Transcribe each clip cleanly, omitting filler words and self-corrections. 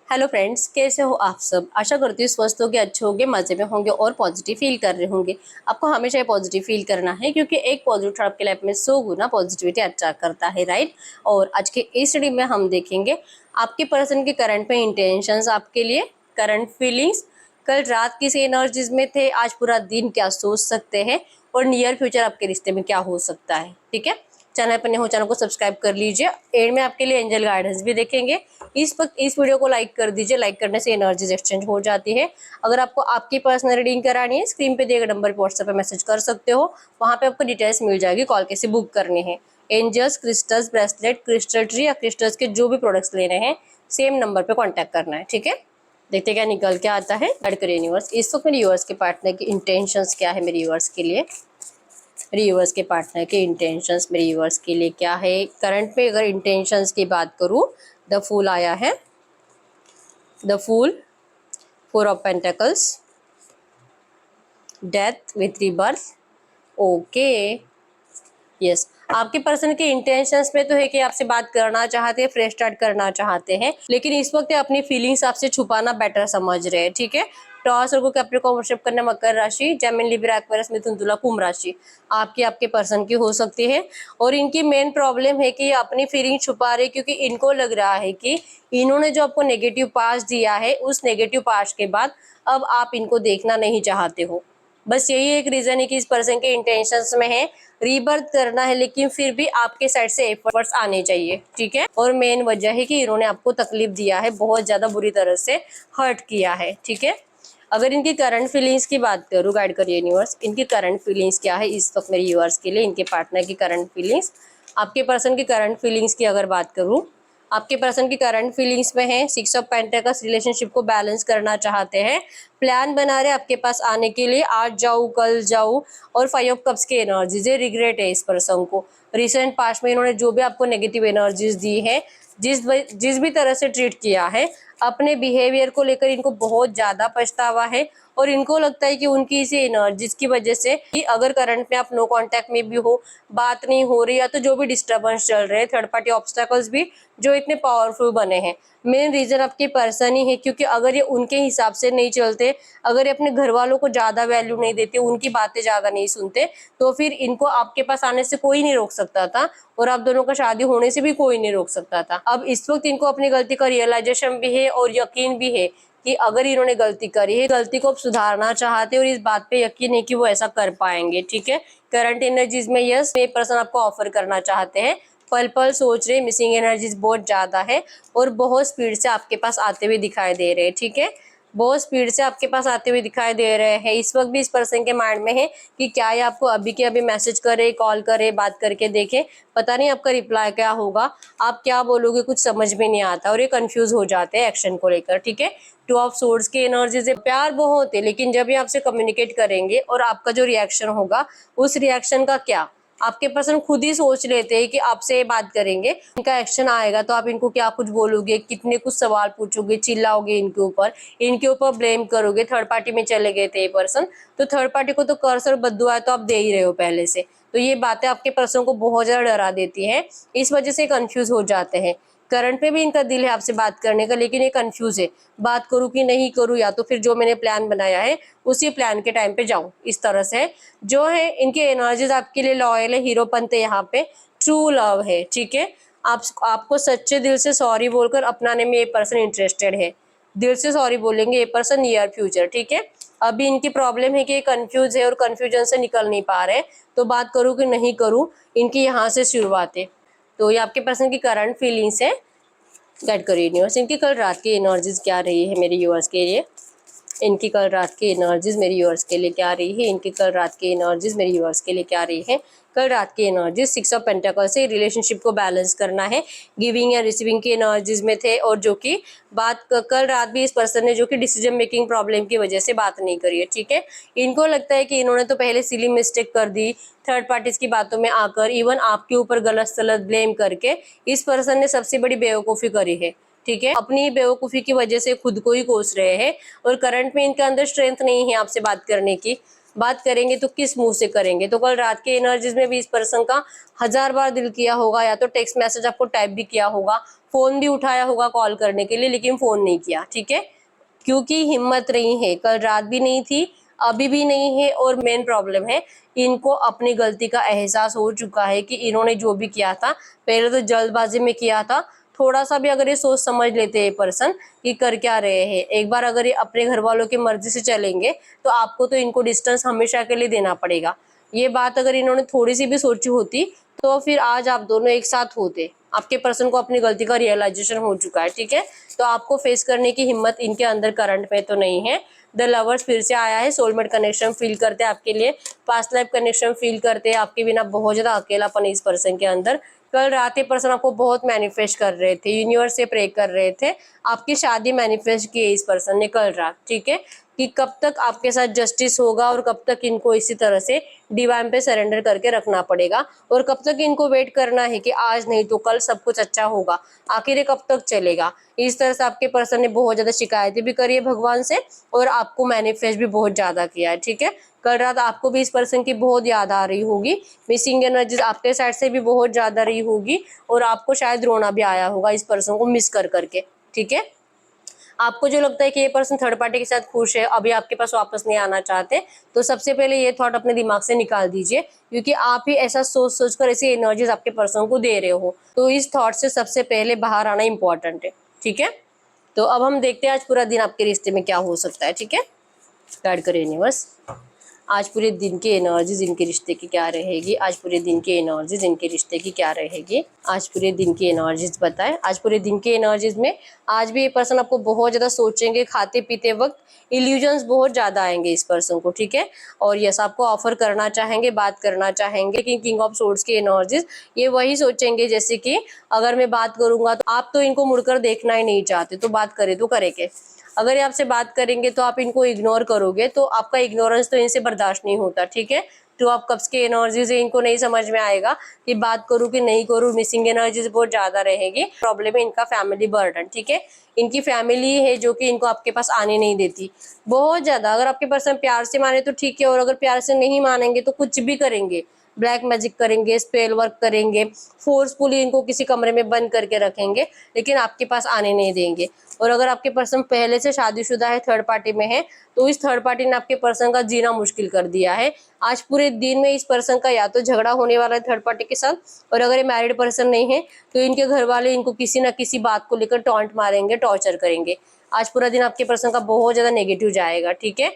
Hello friends, कैसे हो आप सब। आशा करती हूँ स्वस्थ होंगे, अच्छे होंगे, मजे में होंगे और पॉजिटिव फील कर रहे होंगे। आपको हमेशा पॉजिटिव फील करना है क्योंकि एक पॉजिटिव थॉट आपके लाइफ में 100 गुना पॉजिटिविटी अट्रैक्ट करता है, राइट। और आज के इस स्टडी में हम देखेंगे आपके पर्सन के करंट में इंटेंशंस, आपके लिए करंट फीलिंग्स, कल रात किस एनर्जीज में थे, आज पूरा दिन क्या सोच सकते हैं और नियर फ्यूचर आपके रिश्ते में क्या हो सकता है। ठीक है, चैनल पर नए हो चैनल को सब्सक्राइब कर लीजिए। एंड में आपके लिए एंजल गाइडेंस भी देखेंगे। इस वक्त इस वीडियो को लाइक कर दीजिए, लाइक करने से एनर्जीज एक्सचेंज हो जाती है। अगर आपको आपकी पर्सनल रीडिंग करानी है, स्क्रीन पे दिए गए नंबर पर व्हाट्सएप पे मैसेज कर सकते हो, वहां पे आपको डिटेल्स मिल जाएगी, कॉल कैसे बुक करनी है। Angels, crystals, bracelet, crystal tree या क्रिस्टल्स के जो भी प्रोडक्ट्स लेने हैं सेम नंबर पे कॉन्टैक्ट करना है। ठीक है, देखते क्या निकल के आता है। गाइड करिए यूनिवर्स, इस वक्त मेरे यूनिवर्स के पार्टनर की इंटेंशंस क्या है मेरे यूनिवर्स के लिए। मेरे यूवर्स के पार्टनर के इंटेंशंस मेरे यूवर्स के लिए क्या है करंट में। अगर इंटेंशंस की बात करूं, द फूल आया है, the fool, 4 of pentacles, death with rebirth. Okay, yes, आपके पर्सन के इंटेंशंस में तो है कि आपसे बात करना चाहते हैं, फ्रेश स्टार्ट करना चाहते हैं, लेकिन इस वक्त अपनी फीलिंग्स आपसे छुपाना बेटर समझ रहे हैं। ठीक है, टॉस और कैप्रिकॉर्न वर्शिप करना मकर राशि, जेमिनी, लिब्रा, एक्वेरियस, मिथुन, तुला, कुंभ राशि आपके पर्सन की हो सकती है। और इनकी मेन प्रॉब्लम है कि ये अपनी फीलिंग छुपा रहे क्योंकि इनको लग रहा है कि इन्होंने जो आपको नेगेटिव पास दिया है, उस नेगेटिव पास के बाद अब आप इनको देखना नहीं चाहते हो। बस यही एक रीजन है कि इस पर्सन के इंटेंशंस में है रीबर्थ करना है, लेकिन फिर भी आपके साइड से एफर्ट्स आने चाहिए। ठीक है, और मेन वजह है कि इन्होंने आपको तकलीफ दिया है, बहुत ज्यादा बुरी तरह से हर्ट किया है। ठीक है, अगर इनकी करंट फीलिंग्स की बात करूँ, गाइड करिए यूनिवर्स, इनकी करंट फीलिंग्स क्या है इस वक्त मेरे यूनिवर्स के लिए। इनके पार्टनर की करंट फीलिंग्स, आपके पर्सन की करंट फीलिंग्स की अगर बात करूँ, आपके पर्सन की करंट फीलिंग्स में है 6 ऑफ पेंटिकल्स, रिलेशनशिप को बैलेंस करना चाहते हैं, प्लान बना रहे आपके पास आने के लिए, आज जाऊँ कल जाऊँ। और 5 ऑफ कप्स की एनर्जीज, ये रिग्रेट है इस पर्सन को। रिसेंट पास्ट में इन्होंने जो भी आपको नेगेटिव एनर्जीज दी है, जिस भी तरह से ट्रीट किया है, अपने बिहेवियर को लेकर इनको बहुत ज्यादा पछतावा है। और इनको लगता है कि उनकी इसी एनर्जीज की वजह से कि अगर करंट में आप नो कांटेक्ट में भी हो, बात नहीं हो रही, या तो जो भी डिस्टर्बेंस चल रहे हैं, थर्ड पार्टी ऑब्स्टेकल्स भी जो इतने पावरफुल बने हैं, मेन रीजन आपके पर्सन ही है। क्योंकि अगर ये उनके हिसाब से नहीं चलते, अगर ये अपने घर वालों को ज्यादा वैल्यू नहीं देते, उनकी बातें ज्यादा नहीं सुनते, तो फिर इनको आपके पास आने से कोई नहीं रोक सकता था और आप दोनों का शादी होने से भी कोई नहीं रोक सकता था। अब इस वक्त इनको अपनी गलती का रियलाइजेशन भी है और यकीन भी है कि अगर इन्होंने गलती करी है, गलती को सुधारना चाहते हैं और इस बात पे यकीन है कि वो ऐसा कर पाएंगे। ठीक है, करंट एनर्जीज में यस, ये पर्सन आपको ऑफर करना चाहते हैं, पल पल सोच रहे, मिसिंग एनर्जीज बहुत ज्यादा है और बहुत स्पीड से आपके पास आते हुए दिखाई दे रहे हैं। ठीक है, बहुत स्पीड से आपके पास आते हुए दिखाई दे रहे हैं। इस वक्त भी इस पर्सन के माइंड में है कि क्या ये आपको अभी के अभी मैसेज करे, कॉल करे, बात करके देखे, पता नहीं आपका रिप्लाई क्या होगा, आप क्या बोलोगे, कुछ समझ में नहीं आता और ये कंफ्यूज हो जाते हैं एक्शन को लेकर। ठीक है, 2 ऑफ सोर्ड्स की एनर्जी से प्यार बहुत है, लेकिन जब ये आपसे कम्युनिकेट करेंगे और आपका जो रिएक्शन होगा, उस रिएक्शन का क्या आपके पर्सन खुद ही सोच लेते हैं कि आपसे बात करेंगे, इनका एक्शन आएगा तो आप इनको क्या कुछ बोलोगे, कितने कुछ सवाल पूछोगे, चिल्लाओगे इनके ऊपर ब्लेम करोगे। थर्ड पार्टी में चले गए थे ये पर्सन, तो थर्ड पार्टी को तो कर्स और बद्दुआ तो आप दे ही रहे हो पहले से, तो ये बातें आपके पर्सन को बहुत ज्यादा डरा देती है, इस वजह से कंफ्यूज हो जाते हैं। करंट पे भी इनका दिल है आपसे बात करने का, लेकिन ये कंफ्यूज है, बात करूं कि नहीं करूं, या तो फिर जो मैंने प्लान बनाया है उसी प्लान के टाइम पे जाऊं, इस तरह से जो है इनके एनर्जीज आपके लिए लॉयल है, हीरोपंत है यहाँ पे, ट्रू लव है। ठीक है, आपको सच्चे दिल से सॉरी बोलकर अपनाने में ये पर्सन इंटरेस्टेड है, दिल से सॉरी बोलेंगे ये पर्सन नियर फ्यूचर। ठीक है, अभी इनकी प्रॉब्लम है कि ये कंफ्यूज है और कंफ्यूजन से निकल नहीं पा रहे, तो बात करूं कि नहीं करूं, इनकी यहाँ से शुरुआत है। तो ये आपके पर्सन की करंट फीलिंग्स है। गाइड करिए यूनिवर्स, इनकी कल रात की एनर्जीज क्या रही है मेरे यूवर्स के लिए। इनकी कल रात की एनर्जीज मेरी यूवर्स के लिए क्या रही है। इनकी कल रात की एनर्जीज मेरी यूवर्स के लिए क्या रही है। कल रात की एनर्जीज 6 ऑफ पेंटिकल्स से रिलेशनशिप को बैलेंस करना है, गिविंग या रिसीविंग की एनर्जीज में थे, और जो कि बात कल रात भी इस पर्सन ने जो कि डिसीजन मेकिंग प्रॉब्लम की वजह से बात नहीं करी है। ठीक है, इनको लगता है कि इन्होंने तो पहले सिली मिस्टेक कर दी, थर्ड पार्टीज की बातों में आकर इवन आपके ऊपर गलत सलत ब्लेम करके इस पर्सन ने सबसे बड़ी बेवकूफ़ी करी है। ठीक है, अपनी बेवकूफ़ी की वजह से खुद को ही कोस रहे हैं और करंट में इनके अंदर स्ट्रेंथ नहीं है आपसे बात करने की, बात करेंगे तो किस मुंह से करेंगे। तो कल रात के एनर्जीज में भी इस पर्सन का 1000 बार दिल किया होगा, या तो टेक्स्ट मैसेज आपको टाइप भी किया होगा, फोन भी उठाया होगा कॉल करने के लिए, लेकिन फोन नहीं किया, ठीक है, क्योंकि हिम्मत नहीं है। कल रात भी नहीं थी, अभी भी नहीं है, और मेन प्रॉब्लम है इनको अपनी गलती का एहसास हो चुका है कि इन्होंने जो भी किया था पहले तो जल्दबाजी में किया था। थोड़ा सा भी अगर ये सोच समझ लेते हैं पर्सन कि कर क्या रहे हैं, एक बार अगर ये अपने घर वालों की मर्जी से चलेंगे तो आपको तो इनको डिस्टेंस हमेशा के लिए देना पड़ेगा। ये बात अगर इन्होंने थोड़ी सी भी सोची होती तो फिर आज आप दोनों एक साथ होते। आपके पर्सन को अपनी गलती का रियलाइजेशन हो चुका है, ठीक है, तो आपको फेस करने की हिम्मत इनके अंदर करंट में तो नहीं है। द लवर्स फिर से आया है, सोलमेट कनेक्शन फील करते हैं आपके लिए, पास्ट लाइफ कनेक्शन फील करते हैं आपके बिना, बहुत ज्यादा अकेलापन इस पर्सन के अंदर। कल रात ये पर्सन आपको बहुत मैनिफेस्ट कर रहे थे, यूनिवर्स से प्रे कर रहे थे, आपकी शादी मैनिफेस्ट की है इस पर्सन ने कल रात, ठीक है, कि कब तक आपके साथ जस्टिस होगा और कब तक इनको इसी तरह से डिवाइन पे सरेंडर करके रखना पड़ेगा, और कब तक इनको वेट करना है कि आज नहीं तो कल सब कुछ अच्छा होगा। आखिर ये कब तक चलेगा। इस तरह से आपके पर्सन ने बहुत ज्यादा शिकायतें भी करी है भगवान से, और आपको मैनिफेस्ट भी बहुत ज्यादा किया है, ठीक है। कल रात आपको भी इस पर्सन की बहुत याद आ रही होगी, मिसिंग एनर्जीज आपके साइड से भी बहुत ज्यादा रही होगी, और आपको शायद रोना भी आया होगा इस पर्सन को मिस कर करके, ठीक है। आपको जो लगता है कि ये पर्सन थर्ड पार्टी के साथ खुश है, अभी आपके पास वापस नहीं आना चाहते, तो सबसे पहले ये थॉट अपने दिमाग से निकाल दीजिए, क्योंकि आप ही ऐसा सोच सोचकर ऐसी एनर्जीज आपके पर्सन को दे रहे हो। तो इस थॉट से सबसे पहले बाहर आना इंपॉर्टेंट है, ठीक है। तो अब हम देखते हैं आज पूरा दिन आपके रिश्ते में क्या हो सकता है, ठीक है। गाइड करें यूनिवर्स, आज पूरे दिन की एनर्जीज इनके रिश्ते की क्या रहेगी, आज पूरे दिन की एनर्जीज इनके रिश्ते की क्या रहेगी, आज पूरे दिन की एनर्जीज बताएं। आज पूरे दिन की एनर्जीज में आज भी ये पर्सन आपको बहुत ज्यादा सोचेंगे, खाते पीते वक्त इल्यूजन्स बहुत ज्यादा आएंगे इस पर्सन को, ठीक है। और यस, आपको ऑफर करना चाहेंगे, बात करना चाहेंगे, कि किंग ऑफ सोर्ड्स की एनर्जीज ये वही सोचेंगे जैसे कि अगर मैं बात करूंगा तो आप तो इनको मुड़कर देखना ही नहीं चाहते, तो बात करे तो करे के। अगर ये आपसे बात करेंगे तो आप इनको इग्नोर करोगे, तो आपका इग्नोरेंस तो इनसे बर्दाश्त नहीं होता, ठीक है। तो आप कब्स की एनर्जीज इनको नहीं समझ में आएगा कि बात करूं कि नहीं करूं, मिसिंग एनर्जीज बहुत ज्यादा रहेगी। प्रॉब्लम है इनका फैमिली बर्डन, ठीक है। इनकी फैमिली है जो कि इनको आपके पास आने नहीं देती बहुत ज्यादा। अगर आपके पर्सन प्यार से माने तो ठीक है, और अगर प्यार से नहीं मानेंगे तो कुछ भी करेंगे, ब्लैक मैजिक करेंगे, स्पेल वर्क करेंगे, फोर्सफुली इनको किसी कमरे में बंद करके रखेंगे, लेकिन आपके पास आने नहीं देंगे। और अगर आपके पर्सन पहले से शादीशुदा है, थर्ड पार्टी में है, तो इस थर्ड पार्टी ने आपके पर्सन का जीना मुश्किल कर दिया है। आज पूरे दिन में इस पर्सन का या तो झगड़ा होने वाला है थर्ड पार्टी के साथ, और अगर ये मैरिड पर्सन नहीं है तो इनके घर वाले इनको किसी ना किसी बात को लेकर टॉन्ट मारेंगे, टॉर्चर करेंगे। आज पूरा दिन आपके पर्सन का बहुत ज्यादा नेगेटिव जाएगा, ठीक है।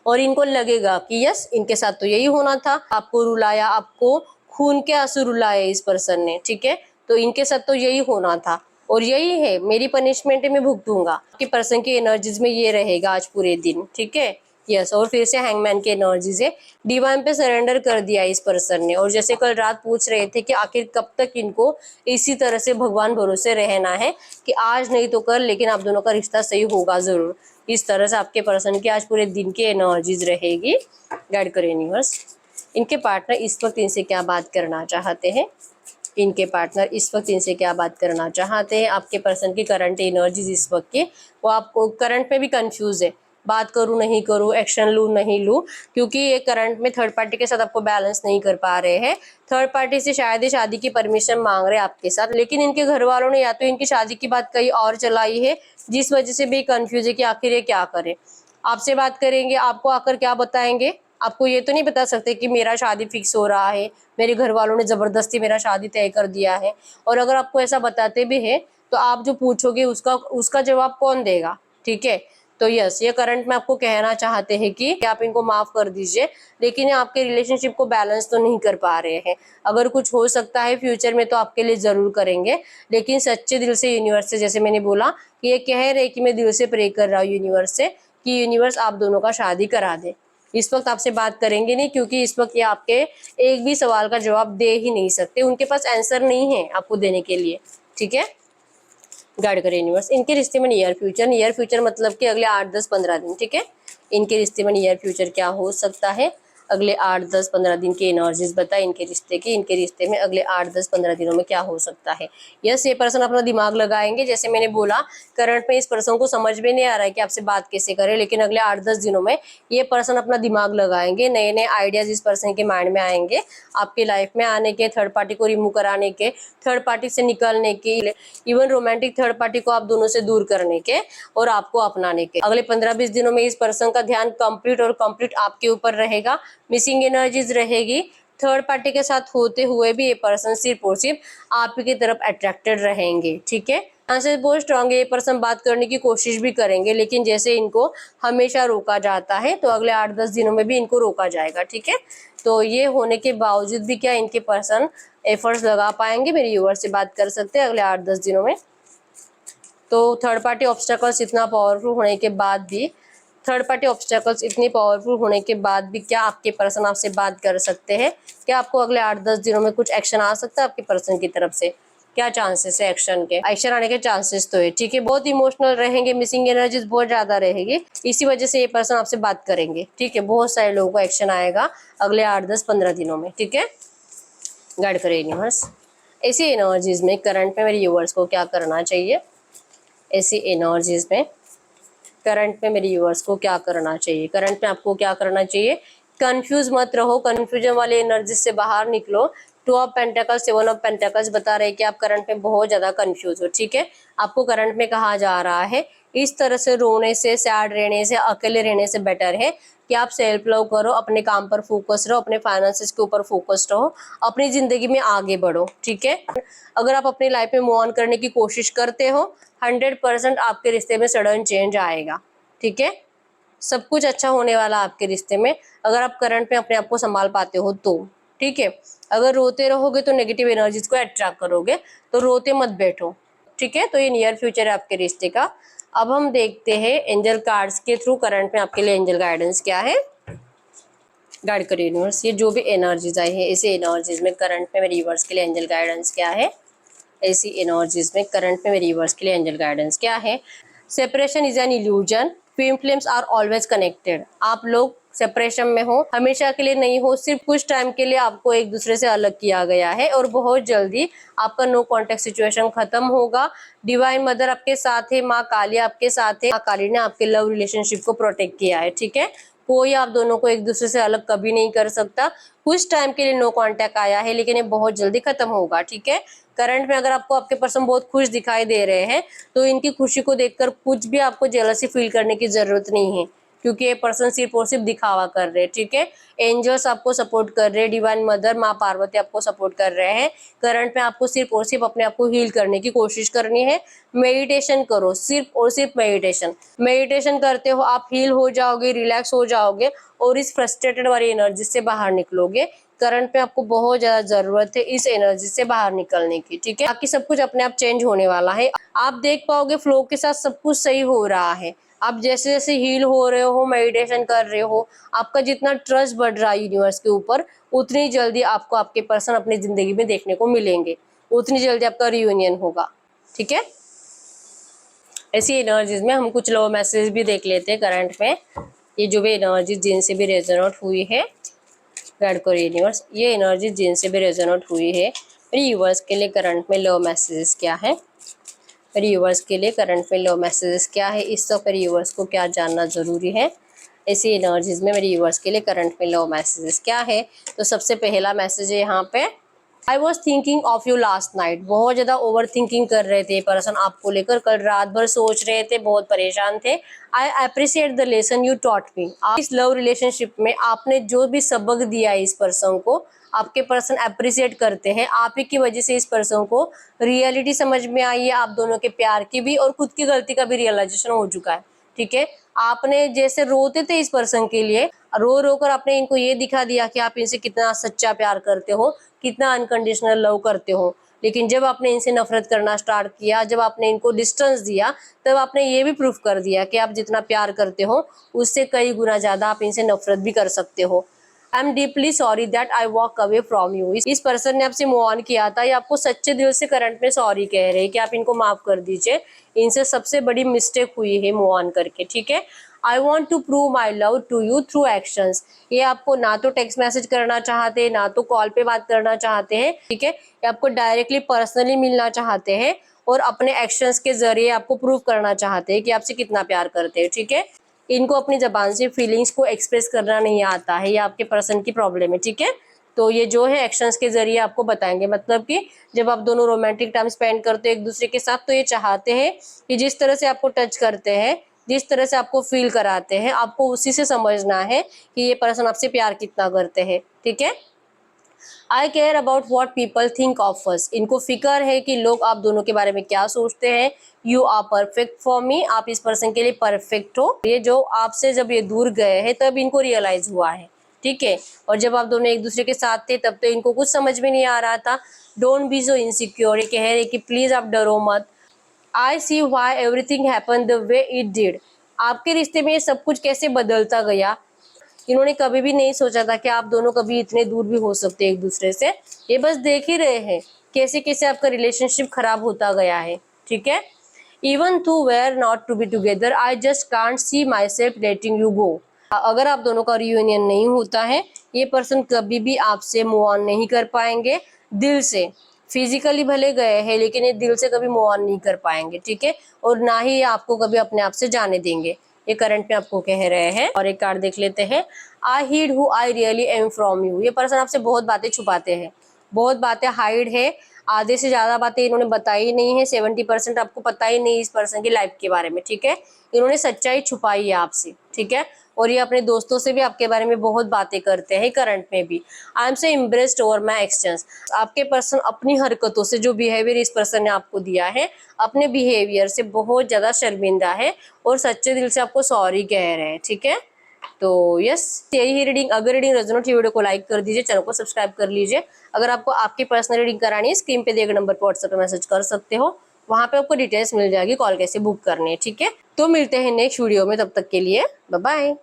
और इनको लगेगा कि यस, इनके साथ तो यही होना था, आपको रुलाया, आपको खून के आंसू रुलाए इस पर्सन ने, ठीक है, तो इनके साथ तो यही होना था, और यही है मेरी पनिशमेंट, मैं भुगतूंगा। आपके पर्सन की एनर्जीज में ये रहेगा आज पूरे दिन, ठीक है। यस, और फिर से हैंगमैन की एनर्जीज है, डिवाइन पे सरेंडर कर दिया इस पर्सन ने। और जैसे कल रात पूछ रहे थे कि आखिर कब तक इनको इसी तरह से भगवान भरोसे रहना है, कि आज नहीं तो कल, लेकिन आप दोनों का रिश्ता सही होगा जरूर। इस तरह से आपके पर्सन की आज पूरे दिन की एनर्जीज रहेगी। गाइड करें यूनिवर्स, इनके पार्टनर इस वक्त इनसे क्या बात करना चाहते हैं, इनके पार्टनर इस वक्त इनसे क्या बात करना चाहते हैं। आपके पर्सन की करंट एनर्जीज इस वक्त की, वो आपको करंट में भी कंफ्यूज है, बात करूं नहीं करूं, एक्शन लूं नहीं लूं, क्योंकि ये करंट में थर्ड पार्टी के साथ आपको बैलेंस नहीं कर पा रहे हैं। थर्ड पार्टी से शायद ही शादी की परमिशन मांग रहे हैं आपके साथ, लेकिन इनके घर वालों ने या तो इनकी शादी की बात कहीं और चलाई है, जिस वजह से भी कंफ्यूज है कि आखिर ये क्या करें। आपसे बात करेंगे, आपको आकर क्या बताएंगे, आपको ये तो नहीं बता सकते कि मेरा शादी फिक्स हो रहा है, मेरे घर वालों ने जबरदस्ती मेरा शादी तय कर दिया है। और अगर आपको ऐसा बताते भी है तो आप जो पूछोगे उसका उसका जवाब कौन देगा, ठीक है। तो यस, ये करंट में आपको कहना चाहते हैं कि आप इनको माफ कर दीजिए, लेकिन ये आपके रिलेशनशिप को बैलेंस तो नहीं कर पा रहे हैं। अगर कुछ हो सकता है फ्यूचर में तो आपके लिए जरूर करेंगे, लेकिन सच्चे दिल से यूनिवर्स से, जैसे मैंने बोला कि ये कह रहे कि मैं दिल से प्रे कर रहा हूँ यूनिवर्स से कि यूनिवर्स आप दोनों का शादी करा दे। इस वक्त आपसे बात करेंगे नहीं, क्योंकि इस वक्त ये आपके एक भी सवाल का जवाब दे ही नहीं सकते, उनके पास आंसर नहीं है आपको देने के लिए, ठीक है। गाइड करें यूनिवर्स, इनके रिश्ते में नियर फ्यूचर, नियर फ्यूचर मतलब कि अगले 8, 10, 15 दिन, ठीक है। इनके रिश्ते में नियर फ्यूचर क्या हो सकता है, अगले 8-10-15 दिन की एनर्जीज बताए इनके रिश्ते की, इनके रिश्ते में अगले 8-10-15 दिनों में क्या हो सकता है। यस, ये पर्सन अपना दिमाग लगाएंगे। जैसे मैंने बोला, करंट में इस पर्सन को समझ में नहीं आ रहा है कि आपसे बात कैसे करें, लेकिन अगले 8-10 दिनों में ये पर्सन अपना दिमाग लगाएंगे, नए नए आइडियाज इस पर्सन के माइंड में आएंगे, आपकी लाइफ में आने के, थर्ड पार्टी को रिमूव कराने के, थर्ड पार्टी से निकलने के, इवन रोमांटिक थर्ड पार्टी को आप दोनों से दूर करने के और आपको अपनाने के। अगले 15-20 दिनों में इस पर्सन का ध्यान कंप्लीट आपके ऊपर रहेगा, मिसिंग एनर्जीज रहेगी। थर्ड पार्टी के साथ होते हुए भी ये पर्सन सिर्फ और सिर्फ आपकी तरफ अट्रैक्टेड रहेंगे। ठीक है, चांसेस बहुत स्ट्रांग है, ये पर्सन बात करने की कोशिश भी करेंगे, लेकिन जैसे इनको हमेशा रोका जाता है, तो अगले 8-10 दिनों में भी इनको रोका जाएगा। ठीक है, तो ये होने के बावजूद भी क्या इनके पर्सन एफर्ट्स लगा पाएंगे, मेरे व्यूअर से बात कर सकते हैं अगले 8-10 दिनों में। तो थर्ड पार्टी ऑब्स्टेकल्स इतना पावरफुल होने के बाद भी, थर्ड पार्टी ऑब्स्टेकल्स इतनी पावरफुल होने के बाद भी क्या आपके पर्सन आपसे बात कर सकते हैं? क्या आपको अगले 8-10 दिनों में कुछ एक्शन आ सकता है आपके पर्सन की तरफ से? क्या चांसेस है एक्शन के? एक्शन आने के चांसेस तो है। ठीक है, बहुत इमोशनल रहेंगे, मिसिंग एनर्जीज बहुत ज्यादा रहेगी, इसी वजह से ये पर्सन आपसे बात करेंगे। ठीक है, बहुत सारे लोगों को एक्शन आएगा अगले 8-10-15 दिनों में। ठीक है, गाइड करें यूनिवर्स, ऐसी एनर्जीज में करंट में मेरे व्यूअर्स को क्या करना चाहिए? ऐसी एनर्जीज में करंट में मेरे व्यूअर्स को क्या करना चाहिए? करंट में आपको क्या करना चाहिए? कंफ्यूज मत रहो, कंफ्यूजन वाले एनर्जी से बाहर निकलो। 2 ऑफ पेंटिकल्स, 7 ऑफ पेंटिकल्स बता रहे हैं कि आप करंट में बहुत ज्यादा कंफ्यूज हो। ठीक है, आपको करंट में कहा जा रहा है इस तरह से रोने से, सैड रहने से, अकेले रहने से बेटर है कि आप सेल्फ लव करो, अपने काम पर फोकस रहो, अपने फाइनेंसेस के ऊपर फोकस रहो, अपनी जिंदगी में आगे बढ़ो। ठीक है, अगर आप अपनी लाइफ में मूव ऑन करने की कोशिश करते हो, 100% आपके रिश्ते में सडन चेंज आएगा। ठीक है, सब कुछ अच्छा होने वाला आपके रिश्ते में, अगर आप करंट में अपने आप को संभाल पाते हो तो। ठीक है, अगर रोते रहोगे तो नेगेटिव एनर्जीज को अट्रैक्ट करोगे, तो रोते मत बैठो। ठीक है, तो ये नियर फ्यूचर है आपके रिश्ते का। अब हम देखते हैं एंजल कार्ड्स के थ्रू करंट में आपके लिए एंजल गाइडेंस क्या है। गाइड करिए यूनिवर्स, ये जो भी एनर्जीज आई है, इसी एनर्जीज में करंट में मेरे व्यूअर्स के लिए एंजल गाइडेंस क्या है? ऐसी एनर्जीज में करंट में मेरे व्यूअर्स के लिए एंजल गाइडेंस क्या है? Separation is an illusion, twin flames are always connected. आप लोग सेपरेशन में हो, हमेशा के लिए नहीं हो, सिर्फ कुछ टाइम के लिए आपको एक दूसरे से अलग किया गया है और बहुत जल्दी आपका नो कॉन्टेक्ट सिचुएशन खत्म होगा। डिवाइन मदर आपके साथ है, माँ काली आपके साथ है, माँ काली ने आपके लव रिलेशनशिप को प्रोटेक्ट किया है। ठीक है, कोई आप दोनों को एक दूसरे से अलग कभी नहीं कर सकता। कुछ टाइम के लिए नो कांटेक्ट आया है, लेकिन ये बहुत जल्दी खत्म होगा। ठीक है, करंट में अगर आपको आपके पर्सन बहुत खुश दिखाई दे रहे हैं, तो इनकी खुशी को देखकर कुछ भी आपको जेलसी फील करने की जरूरत नहीं है, क्योंकि ये पर्सन सिर्फ और सिर्फ दिखावा कर रहे हैं। ठीक है, एंजल्स आपको सपोर्ट कर रहे हैं, डिवाइन मदर माँ पार्वती आपको सपोर्ट कर रहे हैं। करंट में आपको सिर्फ और सिर्फ अपने आप को हील करने की कोशिश करनी है। मेडिटेशन करो, सिर्फ और सिर्फ मेडिटेशन करते हो आप हील हो जाओगे, रिलैक्स हो जाओगे और इस फ्रस्ट्रेटेड वाली एनर्जी से बाहर निकलोगे। करंट में आपको बहुत ज्यादा जरूरत है इस एनर्जी से बाहर निकलने की। ठीक है, बाकी सब कुछ अपने आप चेंज होने वाला है, आप देख पाओगे फ्लो के साथ सब कुछ सही हो रहा है। आप जैसे जैसे हील हो रहे हो, मेडिटेशन कर रहे हो, आपका जितना ट्रस्ट बढ़ रहा है यूनिवर्स के ऊपर, उतनी जल्दी आपको आपके पर्सन अपनी जिंदगी में देखने को मिलेंगे, उतनी जल्दी आपका रियूनियन होगा। ठीक है, ऐसी एनर्जीज में हम कुछ लो मैसेज भी देख लेते हैं करंट में। ये जो भी एनर्जी जिनसे भी रेजोनेट हुई है, गाइड करो यूनिवर्स, ये एनर्जी जिनसे भी रेजोनेट हुई है, मेरे यूनिवर्स के लिए करंट में लो मैसेजेस क्या है? मेरे यूवर्स के लिए करंट में लो मैसेजेस क्या है? इस वक्त मेरे यूवर्स को क्या जानना ज़रूरी है? ऐसी एनर्जीज में मेरे यूवर्स के लिए करंट में लो मैसेजेस क्या है? तो सबसे पहला मैसेज है यहाँ पे, I was thinking of you last night. बहुत ज़्यादा ओवर थिंकिंग कर रहे थे पर्सन आपको लेकर, कल रात भर सोच रहे थे, बहुत परेशान थे। I appreciate the lesson you taught me. इस लव रिलेशनशिप में आपने जो भी सबक दिया है इस पर्सन को, आपके पर्सन अप्रिशिएट करते हैं। आप ही की वजह से इस पर्सन को रियलिटी समझ में आई है, आप दोनों के प्यार की भी और खुद की गलती का भी रियलाइजेशन हो चुका है। ठीक है, आपने जैसे रोते थे इस पर्सन के लिए, रो रो कर आपने इनको ये दिखा दिया कि आप इनसे कितना सच्चा प्यार करते हो, कितना अनकंडीशनल लव करते हो। लेकिन जब आपने इनसे नफरत करना स्टार्ट किया, जब आपने इनको डिस्टेंस दिया, तब आपने ये भी प्रूफ कर दिया कि आप जितना प्यार करते हो उससे कई गुना ज्यादा आप इनसे नफरत भी कर सकते हो। I am deeply sorry that I walk away from you. इस पर्सन ने आपसे मूव ऑन किया था, ये आपको सच्चे दिल से करंट में सॉरी कह रहे हैं कि आप इनको माफ कर दीजिए, इनसे सबसे बड़ी मिस्टेक हुई है मूव ऑन करके। ठीक है, I want to prove my love to you through actions. ये आपको ना तो टेक्स्ट मैसेज करना चाहते हैं, ना तो कॉल पे बात करना चाहते हैं, ठीक है। ये आपको डायरेक्टली पर्सनली मिलना चाहते हैं और अपने एक्शंस के जरिए आपको प्रूव करना चाहते हैं कि आपसे कितना प्यार करते हैं, ठीक है। इनको अपनी जबान से फीलिंग्स को एक्सप्रेस करना नहीं आता है, ये आपके पर्सन की प्रॉब्लम है, ठीक है। तो ये जो है एक्शंस के जरिए आपको बताएंगे, मतलब कि जब आप दोनों रोमांटिक टाइम स्पेंड करते हो एक दूसरे के साथ, तो ये चाहते हैं कि जिस तरह से आपको टच करते हैं, जिस तरह से आपको फील कराते हैं, आपको उसी से समझना है कि ये पर्सन आपसे प्यार कितना करते हैं, ठीक है। I care about what people think of us. इनको फिक्र है कि लोग आप दोनों के बारे में क्या सोचते हैं। You are perfect for me. आप इस पर्सन के लिए परफेक्ट हो। ये जो आपसे जब ये दूर गए हैं तब इनको रियलाइज हुआ है, ठीक है। और जब आप दोनों एक दूसरे के साथ थे तब तो इनको कुछ समझ में नहीं आ रहा था। Don't be so insecure. ये कह रहे कि प्लीज आप डरो मत। I see why everything happen the way it did. आपके रिश्ते में ये सब कुछ कैसे बदलता गया। इन्होंने कभी भी नहीं सोचा था कि आप दोनों कभी इतने दूर भी हो सकते हैं एक दूसरे से। ये बस देख ही रहे हैं कैसे कैसे आपका रिलेशनशिप खराब होता गया है, ठीक है। Even to were not to be together I just can't see myself letting you go. अगर आप दोनों का रियूनियन नहीं होता है, ये पर्सन कभी भी आपसे मूव ऑन नहीं कर पाएंगे दिल से। फिजिकली भले गए हैं लेकिन ये दिल से कभी मूव ऑन नहीं कर पाएंगे, ठीक है। और ना ही ये आपको कभी अपने आप से जाने देंगे, ये करंट में आपको कह रहे हैं। और एक कार्ड देख लेते हैं। I hid who I really am from you. ये पर्सन आपसे बहुत बातें छुपाते हैं, बहुत बातें हाइड है। आधे से ज्यादा बातें इन्होंने बताई नहीं है। 70% आपको पता ही नहीं इस पर्सन की लाइफ के बारे में, ठीक है। इन्होंने सच्चाई छुपाई है आपसे, ठीक है। और ये अपने दोस्तों से भी आपके बारे में बहुत बातें करते हैं, करंट में भी। आई एम से इम्प्रेस्ड ओवर माई एक्शंस। आपके पर्सन अपनी हरकतों से, जो बिहेवियर इस पर्सन ने आपको दिया है, अपने बिहेवियर से बहुत ज्यादा शर्मिंदा है और सच्चे दिल से आपको सॉरी कह रहे हैं, ठीक है। तो यस, यही रीडिंग। अगर रीडिंग रेजोनेट की वीडियो को लाइक कर दीजिए, चैनल को सब्सक्राइब कर लीजिए। अगर आपको आपकी पर्सनल रीडिंग करानी है, स्क्रीन पे दिए गए नंबर पर व्हाट्सएप पे मैसेज कर सकते हो। वहां पे आपको डिटेल्स मिल जाएगी कॉल कैसे बुक करनी है, ठीक है। तो मिलते हैं नेक्स्ट वीडियो में, तब तक के लिए बाय बाय।